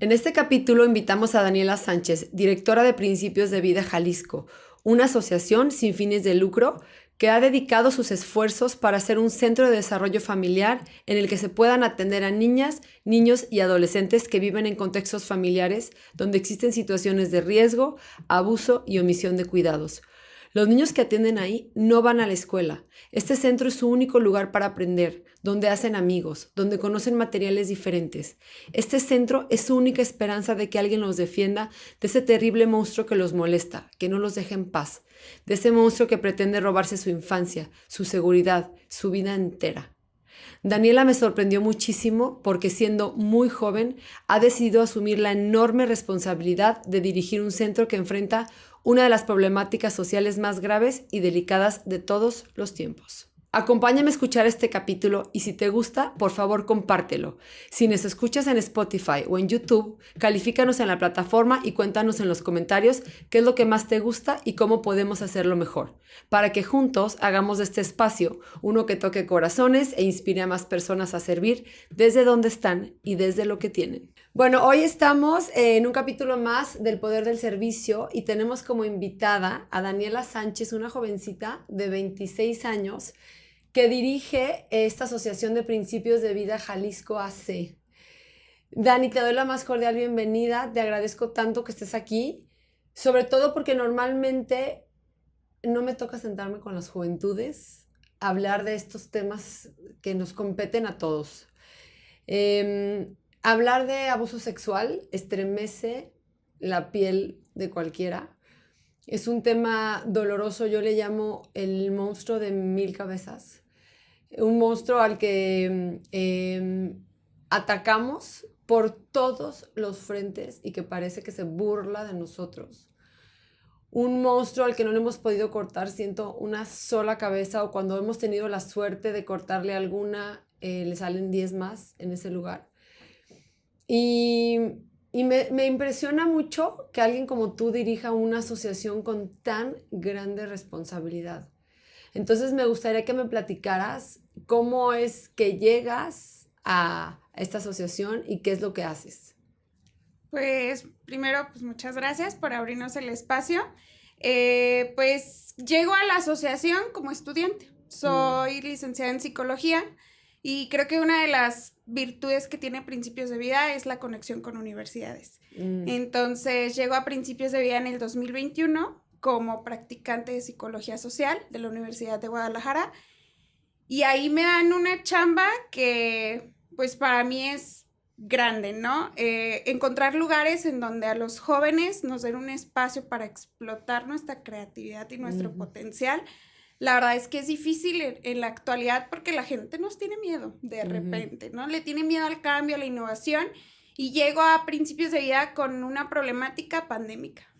En este capítulo invitamos a Daniela Sánchez, directora de Principios de Vida Jalisco, una asociación sin fines de lucro que ha dedicado sus esfuerzos para ser un centro de desarrollo familiar en el que se puedan atender a niñas, niños y adolescentes que viven en contextos familiares donde existen situaciones de riesgo, abuso y omisión de cuidados. Los niños que atienden ahí no van a la escuela. Este centro es su único lugar para aprender, donde hacen amigos, donde conocen materiales diferentes. Este centro es su única esperanza de que alguien los defienda de ese terrible monstruo que los molesta, que no los deja en paz, de ese monstruo que pretende robarse su infancia, su seguridad, su vida entera. Daniela me sorprendió muchísimo porque siendo muy joven ha decidido asumir la enorme responsabilidad de dirigir un centro que enfrenta una de las problemáticas sociales más graves y delicadas de todos los tiempos. Acompáñame a escuchar este capítulo y si te gusta, por favor compártelo. Si nos escuchas en Spotify o en YouTube, califícanos en la plataforma y cuéntanos en los comentarios qué es lo que más te gusta y cómo podemos hacerlo mejor, para que juntos hagamos de este espacio uno que toque corazones e inspire a más personas a servir desde donde están y desde lo que tienen. Bueno, hoy estamos en un capítulo más del Poder del Servicio y tenemos como invitada a Daniela Sánchez, una jovencita de 26 años que dirige esta Asociación de Principios de Vida Jalisco AC. Dani, te doy la más cordial bienvenida, te agradezco tanto que estés aquí, sobre todo porque normalmente no me toca sentarme con las juventudes, hablar de estos temas que nos competen a todos. Hablar de abuso sexual estremece la piel de cualquiera. Es un tema doloroso, yo le llamo el monstruo de mil cabezas. Un monstruo al que atacamos por todos los frentes y que parece que se burla de nosotros. Un monstruo al que no le hemos podido cortar, siento, una sola cabeza, o cuando hemos tenido la suerte de cortarle alguna, le salen 10 más en ese lugar. Y me impresiona mucho que alguien como tú dirija una asociación con tan grande responsabilidad. Entonces me gustaría que me platicaras cómo es que llegas a esta asociación y qué es lo que haces. Pues primero, pues muchas gracias por abrirnos el espacio. Pues llego a la asociación como estudiante. Soy licenciada en psicología y creo que una de las virtudes que tiene Principios de Vida es la conexión con universidades. Entonces llego a Principios de Vida en el 2021 como practicante de psicología social de la Universidad de Guadalajara y ahí me dan una chamba que pues para mí es grande, ¿no? Encontrar lugares en donde a los jóvenes nos den un espacio para explotar nuestra creatividad y nuestro potencial. La verdad es que es difícil en la actualidad porque la gente nos tiene miedo de repente, ¿no? Le tiene miedo al cambio, a la innovación y llego a Principios de Vida con una problemática pandémica.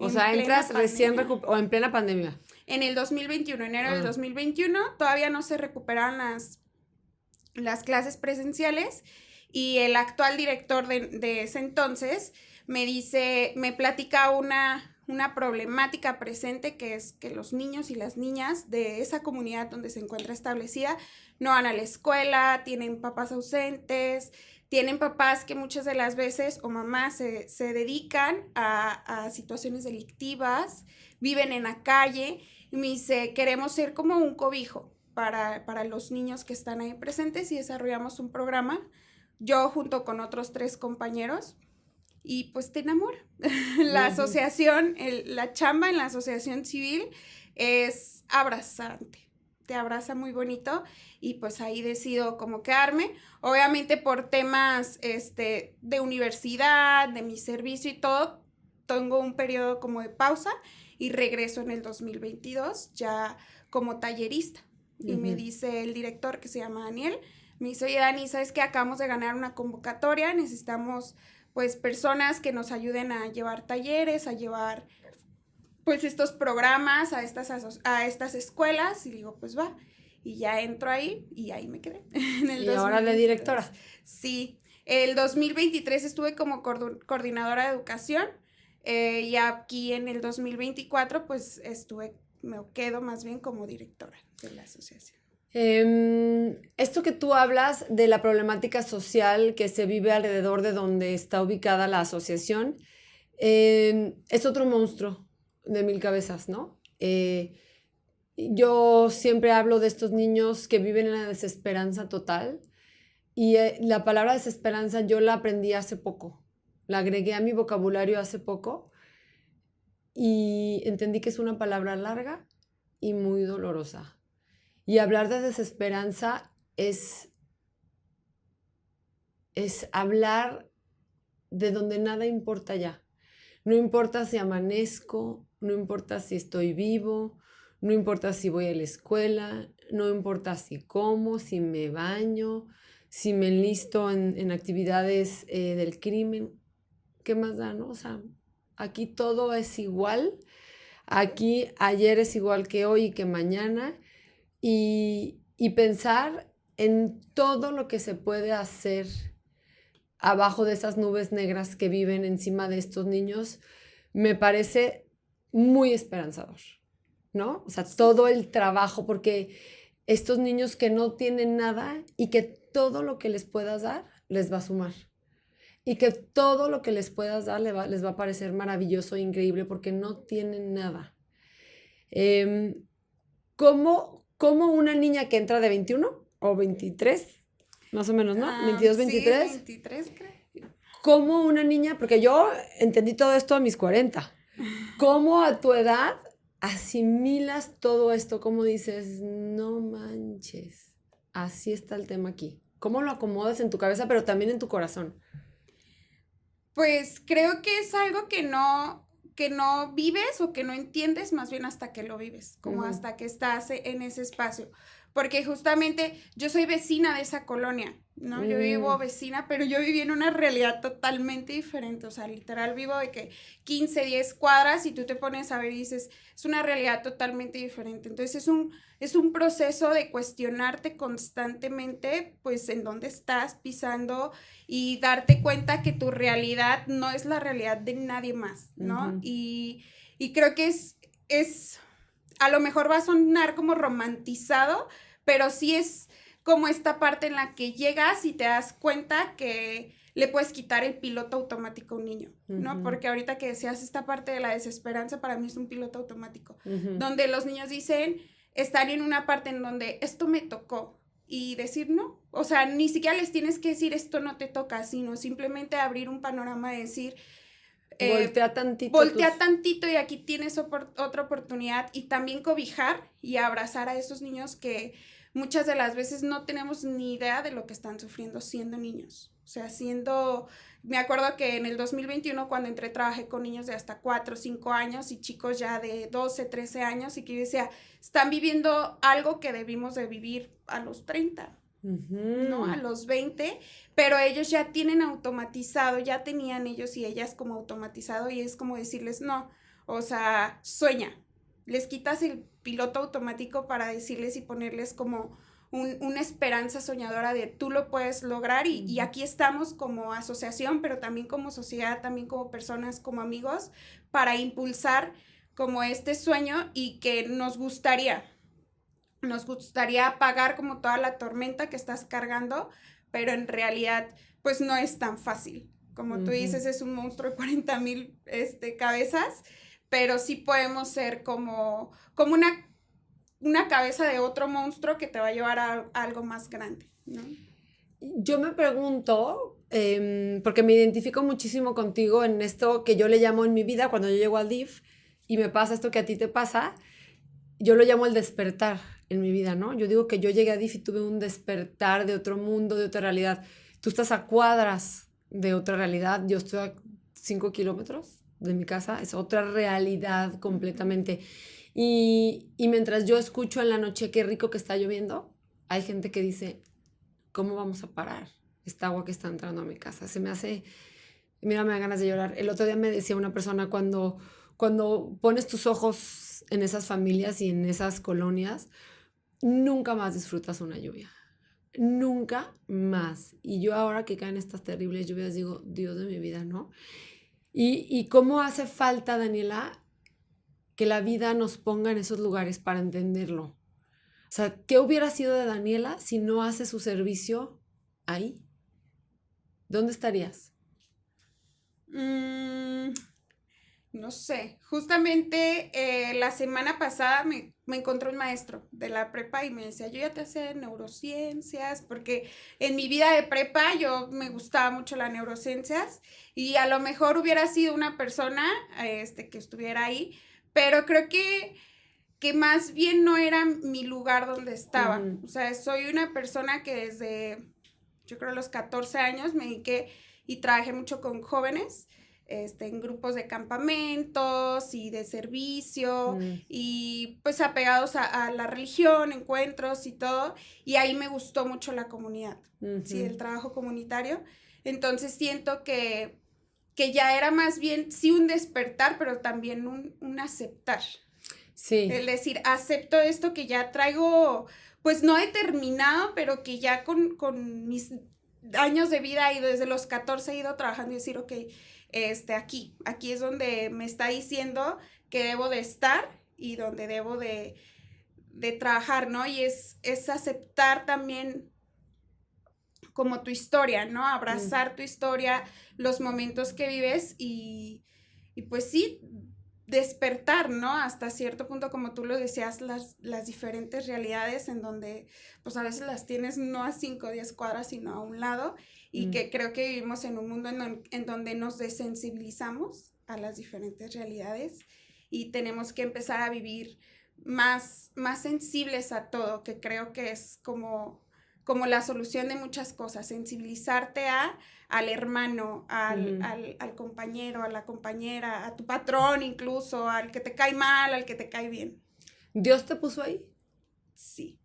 O sea, entras recién o en plena pandemia. En el 2021, enero del 2021, todavía no se recuperaron las clases presenciales y el actual director de ese entonces me platica una problemática presente que es que los niños y las niñas de esa comunidad donde se encuentra establecida no van a la escuela, tienen papás ausentes, tienen papás que muchas de las veces o mamás se dedican a situaciones delictivas, viven en la calle y me dice, queremos ser como un cobijo para los niños que están ahí presentes y desarrollamos un programa, yo junto con otros 3 compañeros, y pues te enamora. La asociación, la chamba en la asociación civil es abrazante, te abraza muy bonito y pues ahí decido como quedarme, obviamente por temas de universidad, de mi servicio y todo, tengo un periodo como de pausa y regreso en el 2022 ya como tallerista. Y me dice el director, que se llama Daniel, me dice, oye Dani, ¿sabes qué? Acabamos de ganar una convocatoria, necesitamos pues personas que nos ayuden a llevar talleres, a llevar pues estos programas a estas escuelas, y digo, pues va, y ya entro ahí, y ahí me quedé. En el y ahora de directora. Sí, el 2023 estuve como coordinadora de educación, y aquí en el 2024 pues me quedo más bien como directora de la asociación. Esto que tú hablas de la problemática social que se vive alrededor de donde está ubicada la asociación, es otro monstruo de mil cabezas, ¿no? Yo siempre hablo de estos niños que viven en la desesperanza total y la palabra desesperanza yo la aprendí hace poco, la agregué a mi vocabulario hace poco y entendí que es una palabra larga y muy dolorosa. Y hablar de desesperanza es hablar de donde nada importa ya. No importa si amanezco, no importa si estoy vivo, no importa si voy a la escuela, no importa si como, si me baño, si me enlisto en actividades del crimen. ¿Qué más da, no? O sea, aquí todo es igual. Aquí ayer es igual que hoy y que mañana. Y pensar en todo lo que se puede hacer abajo de esas nubes negras que viven encima de estos niños, me parece muy esperanzador, ¿no? O sea, todo el trabajo, porque estos niños que no tienen nada y que todo lo que les puedas dar les va a sumar. Y que todo lo que les puedas dar les va a parecer maravilloso e increíble porque no tienen nada. ¿Cómo una niña que entra de 21 o 23, más o menos, ¿no? 22, Sí, 23. 23 creo. ¿Cómo una niña, porque yo entendí todo esto a mis 40, cómo a tu edad asimilas todo esto? ¿Cómo dices, no manches, así está el tema aquí? ¿Cómo lo acomodas en tu cabeza, pero también en tu corazón? Pues creo que es algo que no vives o que no entiendes, más bien hasta que lo vives, como Ujú, hasta que estás en ese espacio. Porque justamente yo soy vecina de esa colonia, ¿no? Yo vivo mm, vecina, pero yo viví en una realidad totalmente diferente. O sea, literal vivo de que 15, 10 cuadras y tú te pones a ver y dices, es una realidad totalmente diferente. Entonces es un proceso de cuestionarte constantemente, pues, en dónde estás pisando y darte cuenta que tu realidad no es la realidad de nadie más, ¿no? ujú. Y creo que a lo mejor va a sonar como romantizado, pero sí es como esta parte en la que llegas y te das cuenta que le puedes quitar el piloto automático a un niño, ¿no? Ujú, Porque ahorita que decías esta parte de la desesperanza, para mí es un piloto automático, ujú, donde los niños dicen, están en una parte en donde esto me tocó, y decir no. O sea, ni siquiera les tienes que decir esto no te toca, sino simplemente abrir un panorama de decir, Voltea tantito voltea tus... tantito y aquí tienes otra oportunidad, y también cobijar y abrazar a esos niños que muchas de las veces no tenemos ni idea de lo que están sufriendo siendo niños. O sea, me acuerdo que en el 2021 cuando entré trabajé con niños de hasta 4 o 5 años y chicos ya de 12, 13 años, y que yo decía, están viviendo algo que debimos de vivir a los 30, ¿no? A Ujú, los 20, pero ellos ya tienen automatizado, ya tenían ellos y ellas como automatizado, y es como decirles, no, o sea, sueña, les quitas el piloto automático para decirles y ponerles como una esperanza soñadora de tú lo puedes lograr, y ujú. aquí estamos como asociación, pero también como sociedad, también como personas, como amigos, para impulsar como este sueño, y que nos gustaría apagar como toda la tormenta que estás cargando, pero en realidad pues no es tan fácil. Como tú Ujú. dices, es un monstruo de 40,000 cabezas, pero sí podemos ser como una cabeza de otro monstruo que te va a llevar a algo más grande, ¿no? Yo me pregunto, porque me identifico muchísimo contigo en esto que yo le llamo en mi vida, cuando yo llego al DIF y me pasa esto que a ti te pasa, yo lo llamo el despertar en mi vida, ¿no? Yo digo que yo llegué a DIF y tuve un despertar de otro mundo, de otra realidad. Tú estás a cuadras de otra realidad, yo estoy a 5 kilómetros de mi casa, es otra realidad Uh-huh. completamente. Y mientras yo escucho en la noche qué rico que está lloviendo, hay gente que dice, ¿cómo vamos a parar esta agua que está entrando a mi casa? Se me hace, mira, me da ganas de llorar. El otro día me decía una persona, cuando pones tus ojos en esas familias y en esas colonias, nunca más disfrutas una lluvia. Nunca más. Y yo ahora que caen estas terribles lluvias digo, Dios de mi vida, ¿no? Y cómo hace falta, Daniela, que la vida nos ponga en esos lugares para entenderlo. O sea, ¿qué hubiera sido de Daniela si no hace su servicio ahí? ¿Dónde estarías? Mm, no sé, justamente la semana pasada me encontró un maestro de la prepa y me decía, yo ya te sé neurociencias, porque en mi vida de prepa yo me gustaba mucho las neurociencias y a lo mejor hubiera sido una persona que estuviera ahí, pero creo que más bien no era mi lugar donde estaba. Ujú. O sea, soy una persona que desde, yo creo, los 14 años me dediqué y trabajé mucho con jóvenes, en grupos de campamentos y de servicio Mm, y pues apegados a la religión, encuentros y todo. Y ahí me gustó mucho la comunidad, sí, ujú. el trabajo comunitario. Entonces siento que ya era más bien, sí, un despertar, pero también un aceptar. Sí, Es decir, acepto esto que ya traigo, pues no determinado, pero que ya con mis años de vida y desde los 14 he ido trabajando y decir, ok, aquí es donde me está diciendo que debo de estar y donde debo de trabajar, ¿no? Y es aceptar también como tu historia, ¿no? mm, Abrazar tu historia, los momentos que vives y pues sí, despertar, ¿no? Hasta cierto punto, como tú lo decías, las diferentes realidades en donde pues a veces las tienes no a 5 o 10 cuadras, sino a un lado y mm. que creo que vivimos en un mundo en donde nos desensibilizamos a las diferentes realidades y tenemos que empezar a vivir más sensibles a todo, que creo que es como la solución de muchas cosas, sensibilizarte al hermano, Ujú. al compañero, a la compañera, a tu patrón incluso, al que te cae mal, al que te cae bien. ¿Dios te puso ahí? Sí,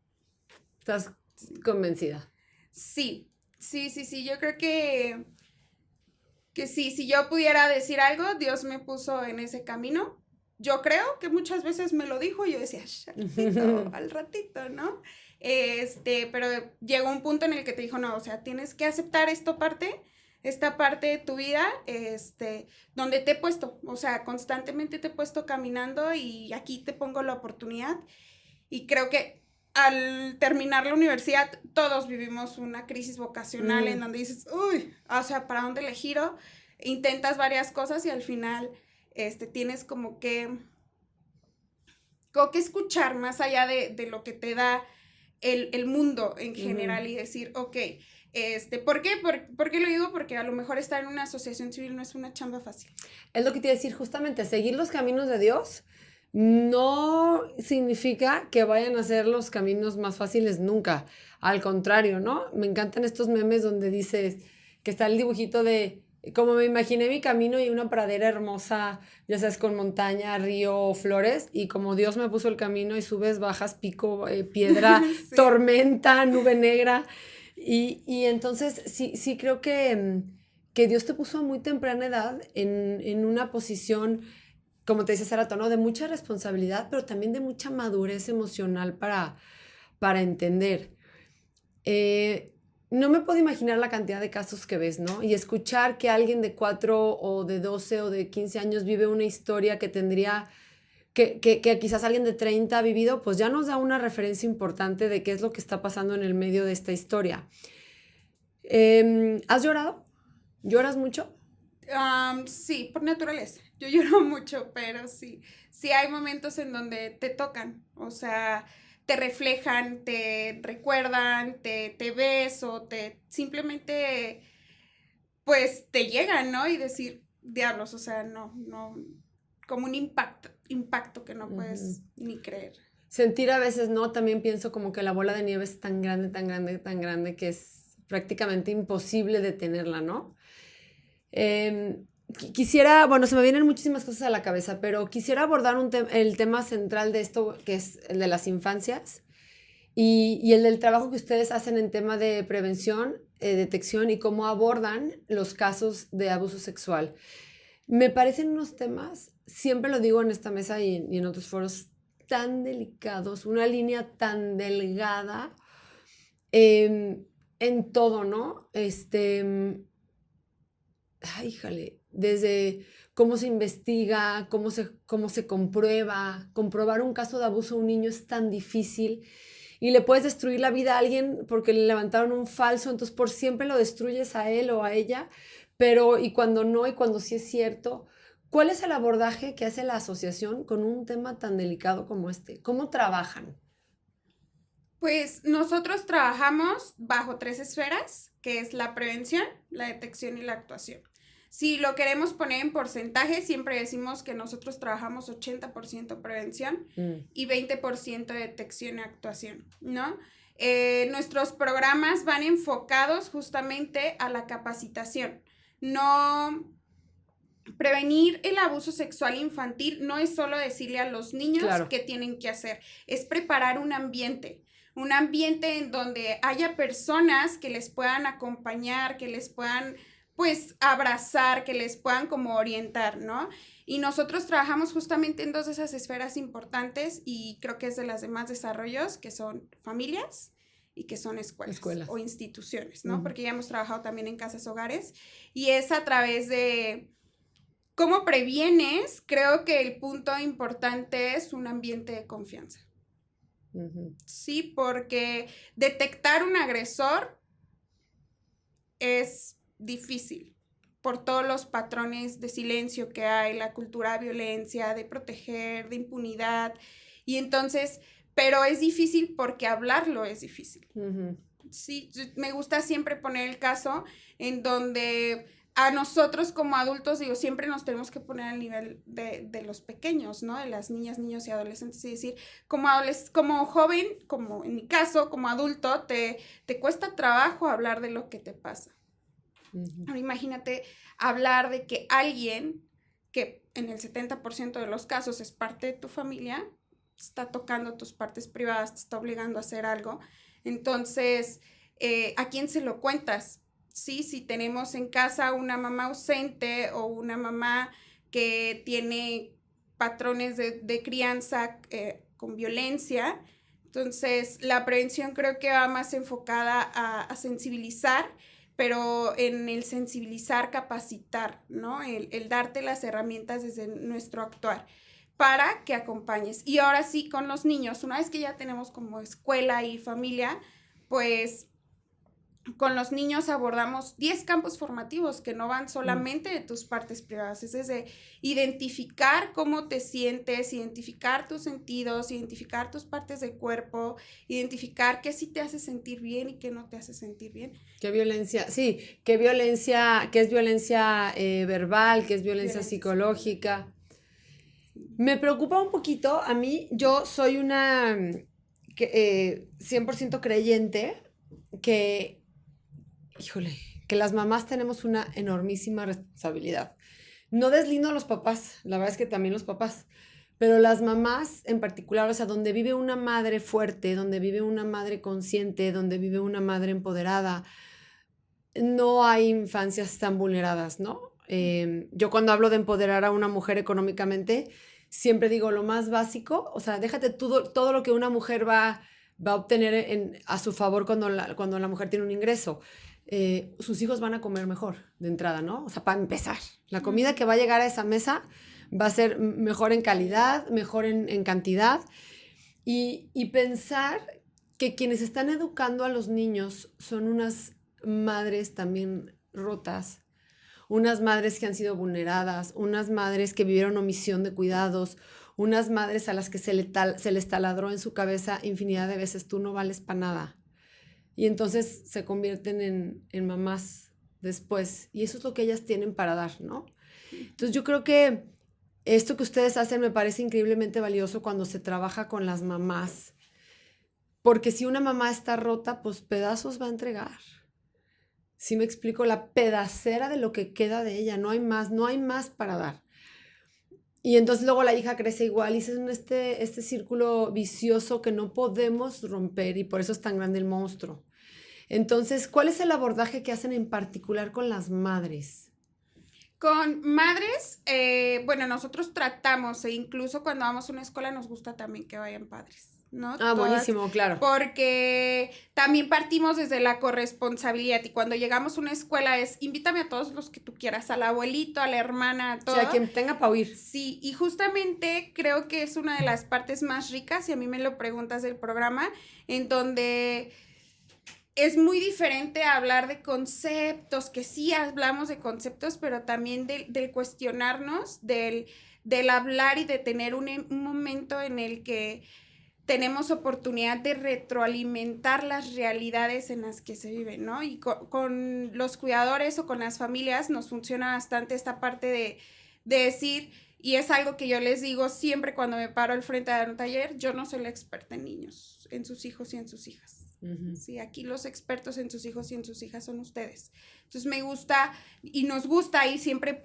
¿Estás sí, convencida? sí, sí, yo creo que sí, si yo pudiera decir algo, Dios me puso en ese camino. Yo creo que muchas veces me lo dijo y yo decía, al ratito, ¿no? Pero llegó un punto en el que te dijo, no, o sea, tienes que aceptar esta parte de tu vida, donde te he puesto, o sea, constantemente te he puesto caminando y aquí te pongo la oportunidad. Y creo que al terminar la universidad, todos vivimos una crisis vocacional en Mm, donde dices, uy, o sea, ¿para dónde le giro? Intentas varias cosas y al final, tienes como que escuchar más allá de lo que te da el mundo en ujú. general y decir, ok, ¿por qué? ¿Por qué lo digo? Porque a lo mejor estar en una asociación civil no es una chamba fácil. Es lo que te iba a decir, justamente, seguir los caminos de Dios no significa que vayan a ser los caminos más fáciles nunca. Al contrario, ¿no? Me encantan estos memes donde dices que está el dibujito de como me imaginé mi camino y una pradera hermosa, ya sabes, con montaña, río, flores, y como Dios me puso el camino y subes, bajas, pico, piedra, Sí. tormenta, nube negra. Y entonces sí creo que Dios te puso a muy temprana edad en una posición, como te dice hace rato, ¿no? De mucha responsabilidad, pero también de mucha madurez emocional para entender. No me puedo imaginar la cantidad de casos que ves, ¿no? Y escuchar que alguien de 4 o de 12 o de 15 años vive una historia que tendría, que quizás alguien de 30 ha vivido, pues ya nos da una referencia importante de qué es lo que está pasando en el medio de esta historia. ¿Has llorado? ¿Lloras mucho? Sí, por naturaleza. Yo lloro mucho, pero sí hay momentos en donde te tocan, o sea, te reflejan, te recuerdan, te ves o te simplemente, pues, te llegan, ¿no? Y decir, diablos, o sea, no, como un impacto que no Ujú. puedes ni creer. Sentir a veces, ¿no? También pienso como que la bola de nieve es tan grande, tan grande, tan grande que es prácticamente imposible detenerla, ¿no? Quisiera, bueno, se me vienen muchísimas cosas a la cabeza, pero quisiera abordar el tema central de esto, que es el de las infancias y el del trabajo que ustedes hacen en tema de prevención, detección y cómo abordan los casos de abuso sexual. Me parecen unos temas, siempre lo digo en esta mesa y en otros foros, tan delicados, una línea tan delgada en todo, ¿no? Ay, híjole, desde cómo se investiga, cómo se comprueba. Comprobar un caso de abuso a un niño es tan difícil. y le puedes destruir la vida a alguien porque le levantaron un falso, entonces por siempre lo destruyes a él o a ella, pero y cuando no, y cuando sí es cierto. ¿Cuál es el abordaje que hace la asociación con un tema tan delicado como este? ¿Cómo trabajan? Pues nosotros trabajamos bajo 3 esferas, que es la prevención, la detección y la actuación. Si lo queremos poner en porcentaje, siempre decimos que nosotros trabajamos 80% prevención y 20% detección y actuación, ¿no? Nuestros programas van enfocados justamente a la capacitación. No, prevenir el abuso sexual infantil no es solo decirle a los niños Claro. qué tienen que hacer, es preparar un ambiente en donde haya personas que les puedan acompañar, que les puedan pues abrazar, que les puedan como orientar, ¿no? Y nosotros trabajamos justamente en 2 de esas esferas importantes y creo que es de las demás desarrollos, que son familias y que son escuelas. O instituciones, ¿no? Porque ya hemos trabajado también en casas hogares y es a través de ¿cómo previenes? Creo que el punto importante es un ambiente de confianza. Sí, porque detectar un agresor es difícil por todos los patrones de silencio que hay, la cultura de violencia, de proteger, de impunidad. Y entonces, pero es difícil porque hablarlo es difícil. Sí, me gusta siempre poner el caso en donde a nosotros como adultos, digo, siempre nos tenemos que poner al nivel de los pequeños, ¿no? De las niñas, niños y adolescentes y decir, como joven, como en mi caso, como adulto, te cuesta trabajo hablar de lo que te pasa. Ahora imagínate hablar de que alguien, que en el 70% de los casos es parte de tu familia, está tocando tus partes privadas, te está obligando a hacer algo. Entonces, ¿a quién se lo cuentas? Sí, si tenemos en casa una mamá ausente o una mamá que tiene patrones de crianza con violencia, entonces la prevención creo que va más enfocada a sensibilizar, pero en el sensibilizar, capacitar, ¿no? El darte las herramientas desde nuestro actuar para que acompañes. Y ahora sí, con los niños, una vez que ya tenemos como escuela y familia, pues con los niños abordamos 10 campos formativos que no van solamente de tus partes privadas, es desde identificar cómo te sientes, identificar tus sentidos, identificar tus partes del cuerpo, identificar qué sí te hace sentir bien y qué no te hace sentir bien. ¿Qué violencia? Sí, qué es violencia verbal, qué es violencia psicológica. Me preocupa un poquito, a mí, yo soy una 100% creyente que, híjole, que las mamás tenemos una enormísima responsabilidad. No deslindo a los papás, la verdad es que también los papás, pero las mamás en particular, o sea, donde vive una madre fuerte, donde vive una madre consciente, donde vive una madre empoderada, no hay infancias tan vulneradas, ¿no? Yo cuando hablo de empoderar a una mujer económicamente, siempre digo lo más básico, o sea, déjate todo lo que una mujer va a obtener a su favor cuando la mujer tiene un ingreso. Sus hijos van a comer mejor de entrada, ¿no? O sea, para empezar, la comida que va a llegar a esa mesa va a ser mejor en calidad, mejor en cantidad, y pensar que quienes están educando a los niños son unas madres también rotas, unas madres que han sido vulneradas, unas madres que vivieron omisión de cuidados, unas madres a las que se les taladró en su cabeza infinidad de veces, tú no vales para nada. Y entonces se convierten en mamás después. Y eso es lo que ellas tienen para dar, ¿no? Entonces yo creo que esto que ustedes hacen me parece increíblemente valioso cuando se trabaja con las mamás. Porque si una mamá está rota, pues pedazos va a entregar. ¿Sí me explico? La pedacera de lo que queda de ella, no hay más para dar. Y entonces luego la hija crece igual y es este círculo vicioso que no podemos romper y por eso es tan grande el monstruo. Entonces, ¿cuál es el abordaje que hacen en particular con las madres? Con madres, bueno, nosotros tratamos e incluso cuando vamos a una escuela nos gusta también que vayan padres, ¿no? Ah, buenísimo, claro. Porque también partimos desde la corresponsabilidad y cuando llegamos a una escuela es invítame a todos los que tú quieras, al abuelito, a la hermana, a todo. Sí, a quien tenga para oír. Sí, y justamente creo que es una de las partes más ricas, si a mí me lo preguntas del programa, en donde es muy diferente hablar de conceptos, que sí hablamos de conceptos, pero también del cuestionarnos, del hablar y de tener un momento en el que tenemos oportunidad de retroalimentar las realidades en las que se viven, ¿no? Y con los cuidadores o con las familias nos funciona bastante esta parte de decir, y es algo que yo les digo siempre cuando me paro al frente de un taller, yo no soy la experta en niños, en sus hijos y en sus hijas. Sí, aquí los expertos en sus hijos y en sus hijas son ustedes. Entonces me gusta y nos gusta y siempre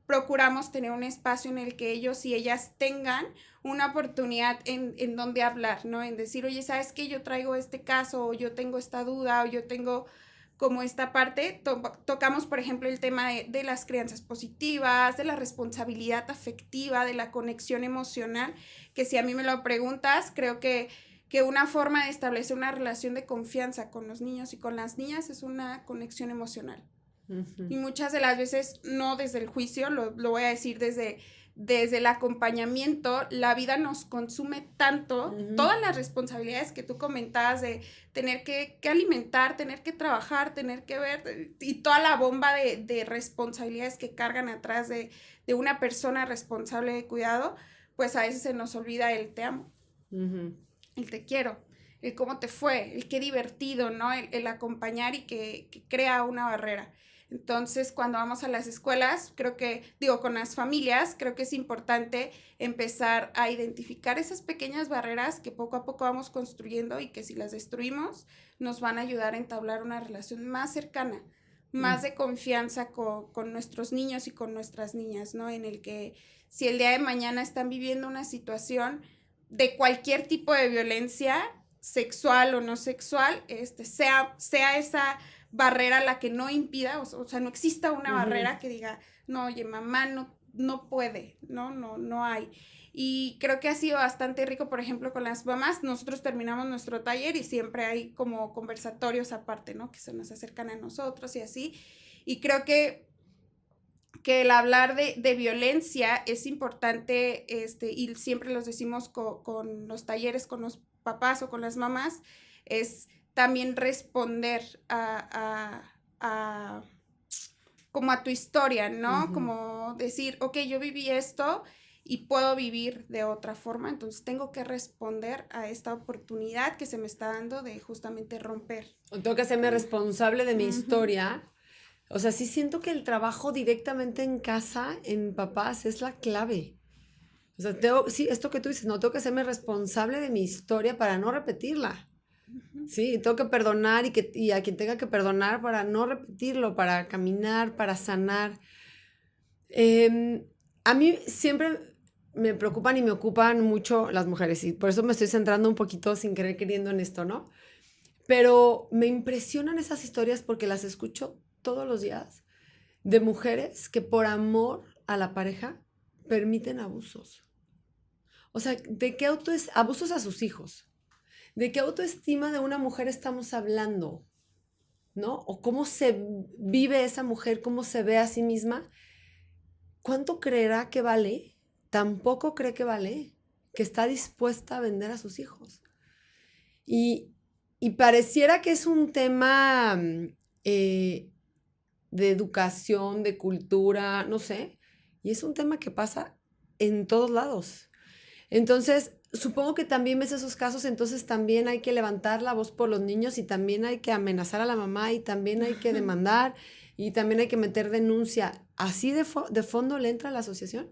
procuramos tener un espacio en el que ellos y ellas tengan una oportunidad en donde hablar, ¿no? En decir, oye, ¿sabes qué? Yo traigo este caso, o yo tengo esta duda, o yo tengo como esta parte. Tocamos, por ejemplo, el tema de las crianzas positivas, de la responsabilidad afectiva, de la conexión emocional, que si a mí me lo preguntas, creo que una forma de establecer una relación de confianza con los niños y con las niñas es una conexión emocional. Y muchas de las veces no desde el juicio, lo voy a decir desde el acompañamiento, la vida nos consume tanto, todas las responsabilidades que tú comentabas de tener que alimentar, tener que trabajar, tener que ver, y toda la bomba de responsabilidades que cargan atrás de una persona responsable de cuidado, pues a veces se nos olvida el te amo, el te quiero, el cómo te fue, el qué divertido, ¿no? El acompañar y que crea una barrera. Entonces, cuando vamos a las escuelas, con las familias, creo que es importante empezar a identificar esas pequeñas barreras que poco a poco vamos construyendo y que si las destruimos, nos van a ayudar a entablar una relación más cercana, más de confianza con nuestros niños y con nuestras niñas, ¿no? En el que si el día de mañana están viviendo una situación de cualquier tipo de violencia, sexual o no sexual, sea esa barrera la que no impida, o sea, no exista una barrera que diga, no, oye, mamá no puede, no hay. Y creo que ha sido bastante rico, por ejemplo, con las mamás. Nosotros terminamos nuestro taller y siempre hay como conversatorios aparte, ¿no? Que se nos acercan a nosotros y así. Y creo que el hablar de violencia es importante, y siempre los decimos con los talleres, con los papás o con las mamás, es también responder como a tu historia, ¿no? Como decir, ok, yo viví esto y puedo vivir de otra forma, entonces tengo que responder a esta oportunidad que se me está dando de justamente romper. Tengo que hacerme responsable de mi historia. O sea, sí siento que el trabajo directamente en casa, en papás, es la clave. O sea, sí, esto que tú dices, no, tengo que hacerme responsable de mi historia para no repetirla. Sí, tengo que perdonar y a quien tenga que perdonar para no repetirlo, para caminar, para sanar. A mí siempre me preocupan y me ocupan mucho las mujeres y por eso me estoy centrando un poquito sin querer queriendo en esto, ¿no? Pero me impresionan esas historias porque las escucho todos los días de mujeres que por amor a la pareja permiten abusos. O sea, ¿de qué abusos a sus hijos? ¿De qué autoestima de una mujer estamos hablando? ¿No? O cómo se vive esa mujer, cómo se ve a sí misma. ¿Cuánto creerá que vale? Tampoco cree que vale, que está dispuesta a vender a sus hijos. Y pareciera que es un tema de educación, de cultura, no sé. Y es un tema que pasa en todos lados. Entonces, supongo que también ves esos casos, entonces también hay que levantar la voz por los niños y también hay que amenazar a la mamá y también hay que demandar y también hay que meter denuncia. ¿Así de fondo le entra a la asociación?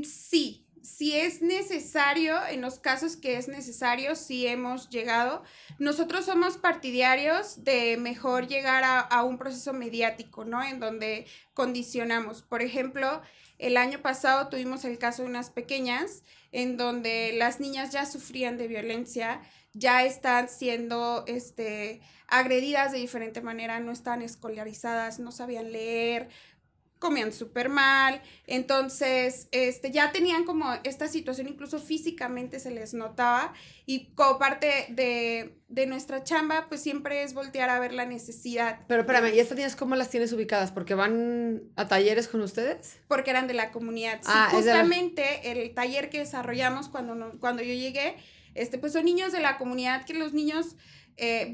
Sí, si es necesario, en los casos que es necesario, sí hemos llegado. Nosotros somos partidarios de mejor llegar a un proceso mediático, ¿no? En donde condicionamos. Por ejemplo, el año pasado tuvimos el caso de unas pequeñas en donde las niñas ya sufrían de violencia, ya están siendo agredidas de diferente manera, no están escolarizadas, no sabían leer, comían súper mal, entonces, ya tenían como esta situación, incluso físicamente se les notaba, y como parte de nuestra chamba, pues siempre es voltear a ver la necesidad. Pero espérame, ¿y estas niñas cómo las tienes ubicadas? ¿Porque van a talleres con ustedes? Porque eran de la comunidad. Ah, sí, justamente el taller que desarrollamos cuando yo llegué, pues son niños de la comunidad que los niños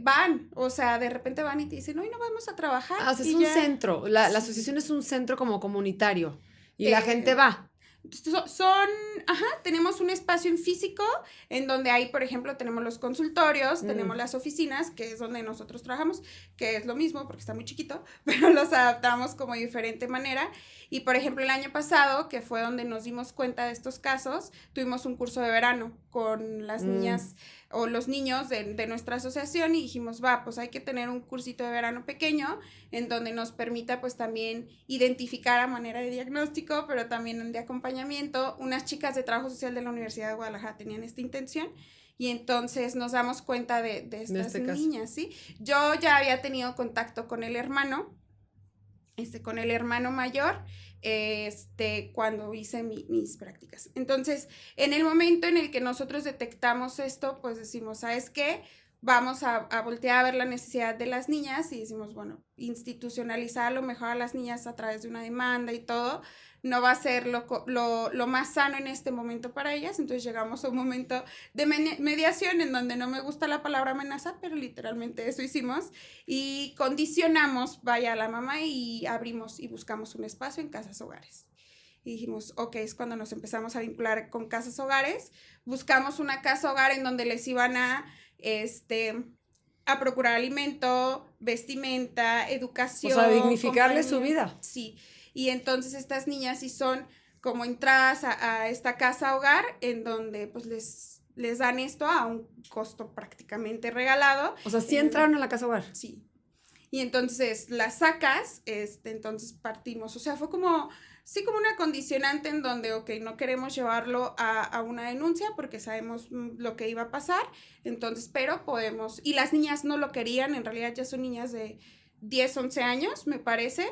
van, o sea, de repente van y te dicen, hoy no vamos a trabajar. Ah, o sea, es y un ya. centro, la asociación es un centro como comunitario y la gente Eh, va. Tenemos un espacio en físico en donde ahí, por ejemplo, tenemos los consultorios, tenemos las oficinas, que es donde nosotros trabajamos, que es lo mismo porque está muy chiquito, pero los adaptamos como de diferente manera. Y, por ejemplo, el año pasado, que fue donde nos dimos cuenta de estos casos, tuvimos un curso de verano con las niñas o los niños de nuestra asociación y dijimos, pues hay que tener un cursito de verano pequeño en donde nos permita pues también identificar a manera de diagnóstico, pero también de acompañamiento. Unas chicas de trabajo social de la Universidad de Guadalajara tenían esta intención y entonces nos damos cuenta de estas niñas, ¿sí? Yo ya había tenido contacto con el hermano mayor, cuando hice mis prácticas. Entonces, en el momento en el que nosotros detectamos esto, pues decimos, ¿sabes qué? Vamos a voltear a ver la necesidad de las niñas y decimos, bueno, institucionalizar a lo mejor a las niñas a través de una demanda y todo, no va a ser lo más sano en este momento para ellas. Entonces llegamos a un momento de mediación en donde no me gusta la palabra amenaza, pero literalmente eso hicimos y condicionamos, a la mamá y abrimos y buscamos un espacio en casas hogares. Y dijimos, ok, es cuando nos empezamos a vincular con casas hogares, buscamos una casa hogar en donde les iban a procurar alimento, vestimenta, educación. O sea, dignificarle su vida. Sí, y entonces estas niñas sí son como entradas a esta casa hogar en donde pues les dan esto a un costo prácticamente regalado. O sea, ¿sí entraron a la casa hogar? Sí. Y entonces las sacas, entonces partimos. O sea, fue como una condicionante en donde, ok, no queremos llevarlo a una denuncia porque sabemos lo que iba a pasar, entonces, pero podemos, y las niñas no lo querían, en realidad ya son niñas de 10, 11 años, me parece,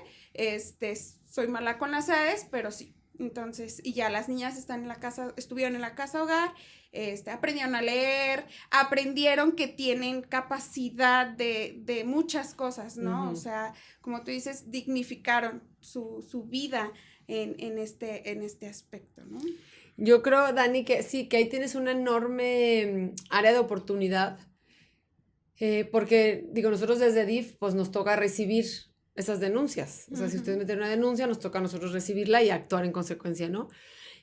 soy mala con las edades, pero sí. Entonces, y ya las niñas estuvieron en la casa hogar, aprendieron a leer, aprendieron que tienen capacidad de muchas cosas, ¿no? O sea, como tú dices, dignificaron su vida en este aspecto, ¿no? Yo creo, Dani, que sí, que ahí tienes una enorme área de oportunidad, porque, digo, nosotros desde DIF, pues nos toca recibir esas denuncias. O sea, si ustedes meten una denuncia, nos toca a nosotros recibirla y actuar en consecuencia, ¿no?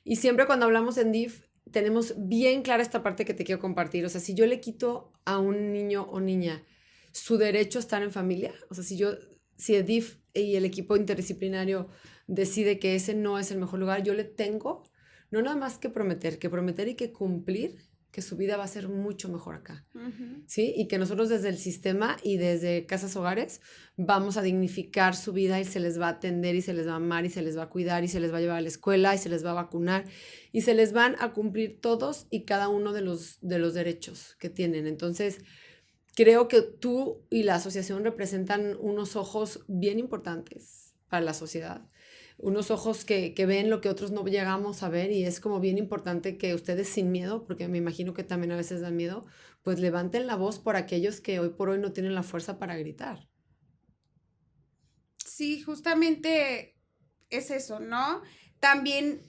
Y siempre cuando hablamos en DIF, tenemos bien clara esta parte que te quiero compartir. O sea, si yo le quito a un niño o niña su derecho a estar en familia, o sea, si el DIF y el equipo interdisciplinario decide que ese no es el mejor lugar, yo le tengo no nada más que prometer y que cumplir que su vida va a ser mucho mejor acá, ¿sí? Y que nosotros desde el sistema y desde casas hogares vamos a dignificar su vida y se les va a atender y se les va a amar y se les va a cuidar y se les va a llevar a la escuela y se les va a vacunar y se les van a cumplir todos y cada uno de los derechos que tienen. Entonces, creo que tú y la asociación representan unos ojos bien importantes para la sociedad. Unos ojos que ven lo que otros no llegamos a ver y es como bien importante que ustedes sin miedo, porque me imagino que también a veces dan miedo, pues levanten la voz por aquellos que hoy por hoy no tienen la fuerza para gritar. Sí, justamente es eso, ¿no? También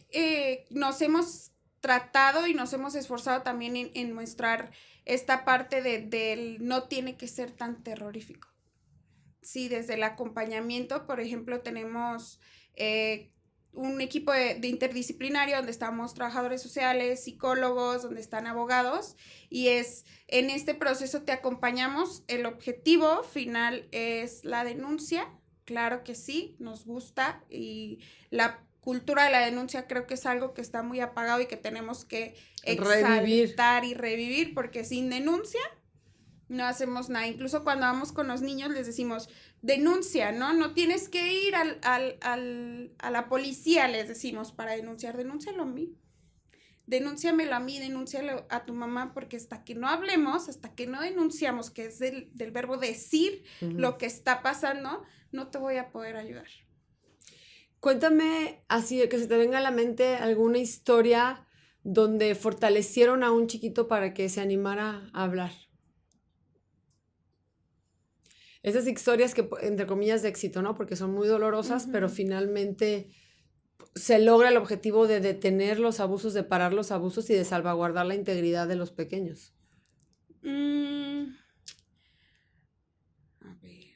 nos hemos tratado y nos hemos esforzado también en mostrar esta parte del no tiene que ser tan terrorífico. Sí, desde el acompañamiento, por ejemplo, tenemos un equipo de interdisciplinario donde estamos trabajadores sociales, psicólogos, donde están abogados y en este proceso te acompañamos. El objetivo final es la denuncia, claro que sí, nos gusta y la cultura de la denuncia creo que es algo que está muy apagado y que tenemos que exaltar y revivir porque sin denuncia no hacemos nada. Incluso cuando vamos con los niños les decimos, denuncia, ¿no? No tienes que ir a la policía, les decimos, para denunciar. Denúncialo a mí. Denúnciamelo a mí, denúncialo a tu mamá, porque hasta que no hablemos, hasta que no denunciamos, que es del verbo decir lo que está pasando, no te voy a poder ayudar. Cuéntame, así que se te venga a la mente alguna historia donde fortalecieron a un chiquito para que se animara a hablar. Esas historias que, entre comillas, de éxito, ¿no? Porque son muy dolorosas, pero finalmente se logra el objetivo de detener los abusos, de parar los abusos y de salvaguardar la integridad de los pequeños. A ver.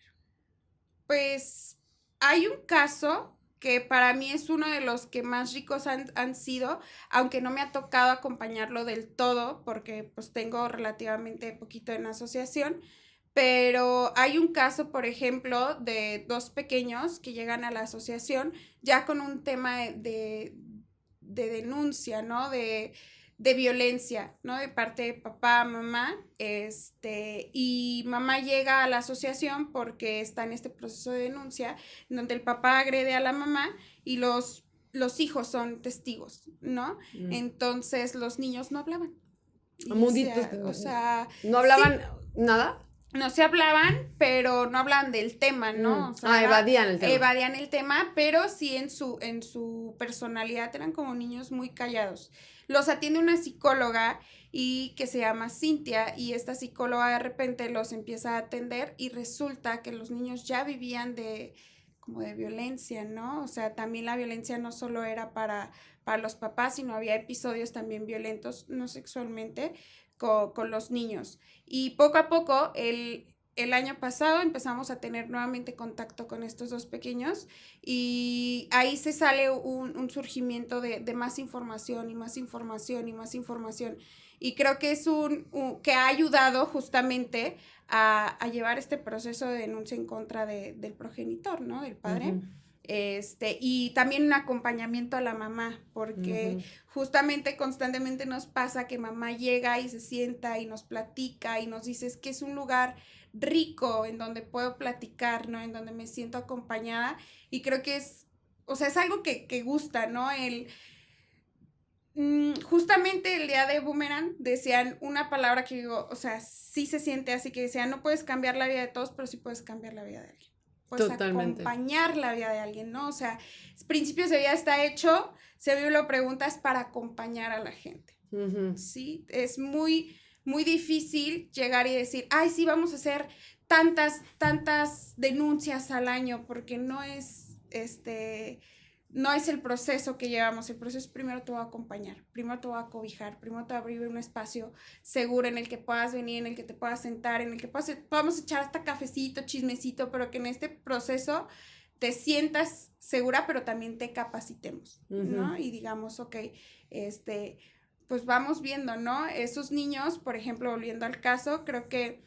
Pues hay un caso que para mí es uno de los que más ricos han sido, aunque no me ha tocado acompañarlo del todo, porque pues tengo relativamente poquito en asociación, pero hay un caso, por ejemplo, de dos pequeños que llegan a la asociación ya con un tema de denuncia, ¿no? De violencia, ¿no? De parte de papá, mamá, y mamá llega a la asociación porque está en este proceso de denuncia, donde el papá agrede a la mamá y los hijos son testigos, ¿no? Entonces los niños no hablaban. O sea, ¿no hablaban nada? No se hablaban, pero no hablaban del tema, ¿no? O sea, evadían el tema. Evadían el tema, pero sí en su personalidad eran como niños muy callados. Los atiende una psicóloga y que se llama Cintia, y esta psicóloga de repente los empieza a atender y resulta que los niños ya vivían como de violencia, ¿no? O sea, también la violencia no solo era para los papás, sino había episodios también violentos, no sexualmente, con los niños. Y poco a poco, el año pasado empezamos a tener nuevamente contacto con estos dos pequeños y ahí se sale un surgimiento de más información y más información y más información. Y creo que es que ha ayudado justamente a llevar este proceso de denuncia en contra del progenitor, ¿no? Del padre. Uh-huh. Y también un acompañamiento a la mamá, porque justamente constantemente nos pasa que mamá llega y se sienta y nos platica y nos dice es que es un lugar rico en donde puedo platicar, ¿no? En donde me siento acompañada y creo que es algo que gusta, ¿no? Justamente el día de Boomerang decían una palabra que digo, o sea, sí se siente así, que decían, no puedes cambiar la vida de todos, pero sí puedes cambiar la vida de alguien. Pues totalmente. Acompañar la vida de alguien, ¿no? O sea, Principios de Vida está hecho, si a mí me lo preguntas, para acompañar a la gente, ¿sí? Es muy, muy difícil llegar y decir, ay, sí, vamos a hacer tantas denuncias al año, porque no es, no es el proceso que llevamos. El proceso primero te va a acompañar, primero te va a cobijar, primero te va a abrir un espacio seguro en el que puedas venir, en el que te puedas sentar, en el que podamos echar hasta cafecito, chismecito, pero que en este proceso te sientas segura, pero también te capacitemos, ¿no? Y digamos, ok, pues vamos viendo, ¿no? Esos niños, por ejemplo, volviendo al caso, creo que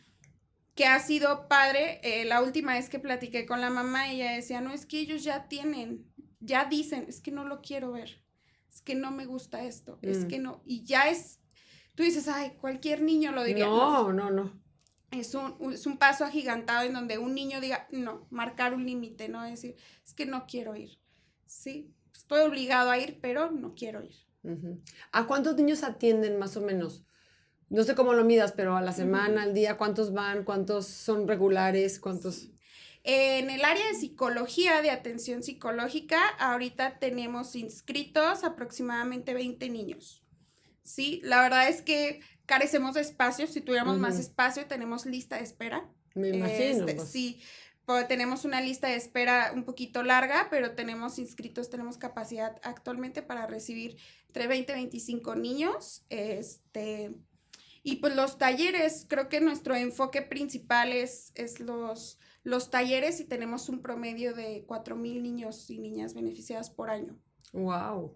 ha sido padre. La última vez que platiqué con la mamá, ella decía, no, es que ellos ya dicen, es que no lo quiero ver, es que no me gusta esto, es que no, y ya es, tú dices, ay, cualquier niño lo diría. No. Es un paso agigantado en donde un niño diga, no, marcar un límite, ¿no? Decir, es que no quiero ir, ¿sí? Estoy obligado a ir, pero no quiero ir. ¿A cuántos niños atienden más o menos? No sé cómo lo midas, pero a la semana, al día, ¿cuántos van? ¿Cuántos son regulares? ¿Cuántos...? Sí. En el área de psicología, de atención psicológica, ahorita tenemos inscritos aproximadamente 20 niños, ¿sí? La verdad es que carecemos de espacio. Si tuviéramos más espacio, tenemos lista de espera. Me imagino. Pues. Sí, tenemos una lista de espera un poquito larga, pero tenemos inscritos, tenemos capacidad actualmente para recibir entre 20 y 25 niños, y pues los talleres, creo que nuestro enfoque principal es los talleres y tenemos un promedio de 4,000 niños y niñas beneficiadas por año. ¡Wow!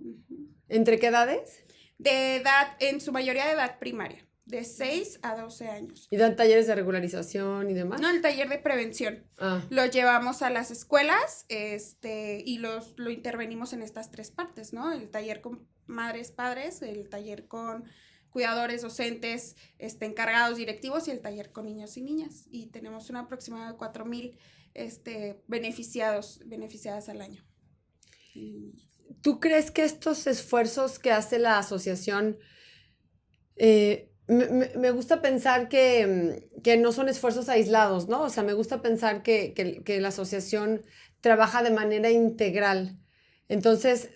¿Entre qué edades? De edad, en su mayoría de edad primaria, de 6 a 12 años. ¿Y dan talleres de regularización y demás? No, el taller de prevención. Lo llevamos a las escuelas y lo intervenimos en estas 3 partes, ¿no? El taller con madres, padres, el taller con cuidadores, docentes, encargados, directivos y el taller con niños y niñas. Y tenemos un aproximado de 4,000 beneficiadas al año. ¿Tú crees que estos esfuerzos que hace la asociación, me gusta pensar que no son esfuerzos aislados, ¿no? O sea, me gusta pensar que la asociación trabaja de manera integral. Entonces,